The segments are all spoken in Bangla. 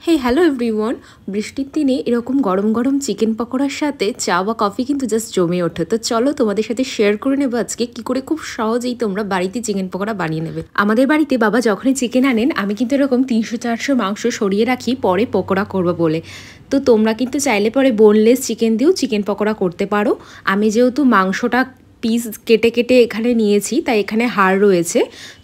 हे हेलो एवरीवन বৃষ্টির দিনে এরকম গরম গরম চিকেন পকোড়ার সাথে চা বা কফি কিন্তু জাস্ট জমে ওঠে। তো চলো তোমাদের সাথে শেয়ার করে নেব আজকে কি করে খুব সহজেই তোমরা বাড়িতে চিকেন পকোড়া বানিয়ে নেবে। আমাদের বাড়িতে বাবা যখনই চিকেন আনেন আমি কিন্তু এরকম 300-400 মাংস সরিয়ে রাখি পরে পকোড়া করব বলে। তো তোমরা কিন্তু চাইলে পরে বোনলেস চিকেন দিয়েও চিকেন পকোড়া করতে পারো। আমি যেহেতু মাংসটা পিস কেটে কেটে এখানে নিয়েছি তাই এখানে হাড় রয়েছে,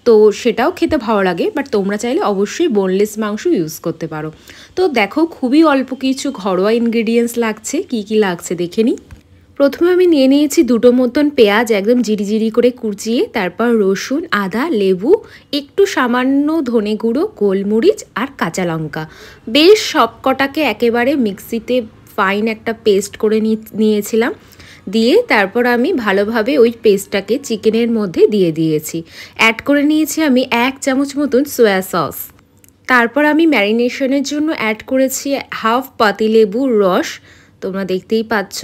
তো সেটাও খেতে ভালো লাগে, বাট তোমরা চাইলে অবশ্যই বোনলেস মাংস ইউজ করতে পারো। তো দেখো খুবই অল্প কিছু ঘরোয়া ইনগ্রেডিয়েন্টস লাগছে, কি কি লাগছে দেখে নিই। প্রথমে আমি নিয়ে নিয়েছি দুটো মতন পেঁয়াজ একদম জিরি জিরি করে কুচিয়ে, তারপর রসুন, আদা, লেবু, একটু সামান্য ধনে গুঁড়ো, গোলমরিচ আর কাঁচা লঙ্কা। বেশ সবকটাকে একেবারে মিক্সিতে ফাইন একটা পেস্ট করে নিয়েছিলাম। দিয়ে তারপর আমি ভালোভাবে ওই পেস্টটাকে চিকেনের মধ্যে দিয়ে দিয়েছি। অ্যাড করে নিয়েছি আমি 1 চামচ মতন সয়া সস। তারপর আমি ম্যারিনেশনের জন্য অ্যাড করেছি হাফ পাতিলেবুর রস, তোমরা দেখতেই পাচ্ছ,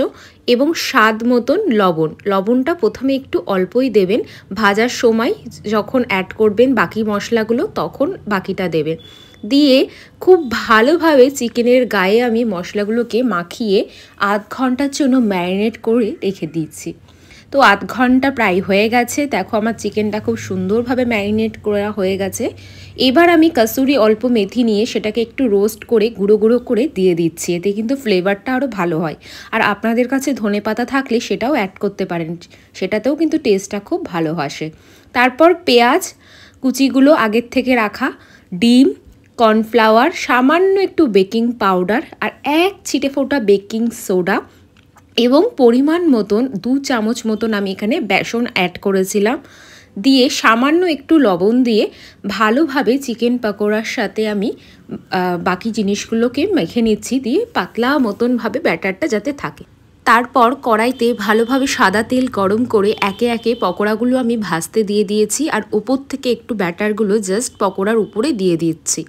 এবং স্বাদ মতন লবণ। লবণটা প্রথমে একটু অল্পই দেবেন, ভাজার সময় যখন অ্যাড করবেন বাকি মশলাগুলো তখন বাকিটা দেবেন। দিয়ে খুব ভালোভাবে চিকেনের গায়ে আমি মশলাগুলোকে মাখিয়ে আধ ঘন্টার জন্য ম্যারিনেট করে রেখে দিচ্ছি। তো আধ ঘন্টা প্রায় হয়ে গেছে, দেখো আমার চিকেনটা খুব সুন্দরভাবে ম্যারিনেট করা হয়ে গেছে। এবার আমি কাসুরি অল্প মেথি নিয়ে সেটাকে একটু রোস্ট করে গুঁড়ো গুঁড়ো করে দিয়ে দিচ্ছি, এতে কিন্তু ফ্লেভারটা আরও ভালো হয়। আর আপনাদের কাছে ধনেপাতা থাকলে সেটাও অ্যাড করতে পারেন, সেটাতেও কিন্তু টেস্টটা খুব ভালো আসে। তারপর পেঁয়াজ কুচিগুলো আগের থেকে রাখা, ডিম, কর্নফ্লাওয়ার, সামান্য একটু বেকিং পাউডার আর 1 ছিটে ফোঁটা বেকিং সোডা এবং পরিমাণ মতন 2 চামচ মতন আমি এখানে বেসন অ্যাড করেছিলাম। দিয়ে সামান্য একটু লবণ দিয়ে ভালোভাবে চিকেন পকোড়ার সাথে আমি বাকি জিনিসগুলোকে মেখে নিচ্ছি, দিয়ে পাতলা মতনভাবে ব্যাটারটা যাতে থাকে। তারপর কড়াইতে ভালোভাবে সাদা তেল গরম করে একে একে পকোড়াগুলো আমি ভাজতে দিয়ে দিয়েছি, আর উপর থেকে একটু ব্যাটারগুলো জাস্ট পকোড়ার উপরে দিয়ে দিচ্ছি।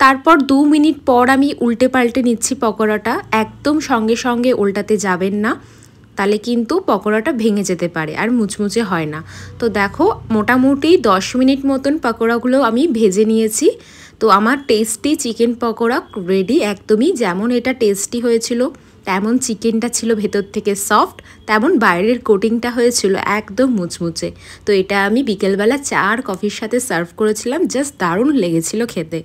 তারপর 2 মিনিট পর আমি উল্টে পাল্টে নিচ্ছি পকোড়াটা। একদম সঙ্গে সঙ্গে উল্টাতে যাবেন না, তাহলে কিন্তু পকোড়াটা ভেঙে যেতে পারে আর মুচমুচে হয় না। তো দেখো মোটামুটি 10 মিনিট মতন পকোড়াগুলো আমি ভেজে নিয়েছি। তো আমার টেস্টি চিকেন পকোড়া রেডি, একদমই যেমন এটা টেস্টি হয়েছিল তেমন চিকেনটা ছিল ভেতর থেকে সফট, তেমন বাইরের কোটিংটা হয়েছিল একদম মুচমুচে। তো এটা আমি বিকেলবেলা চা আর কফির সাথে সার্ভ করেছিলাম, জাস্ট দারুণ লেগেছিল খেতে।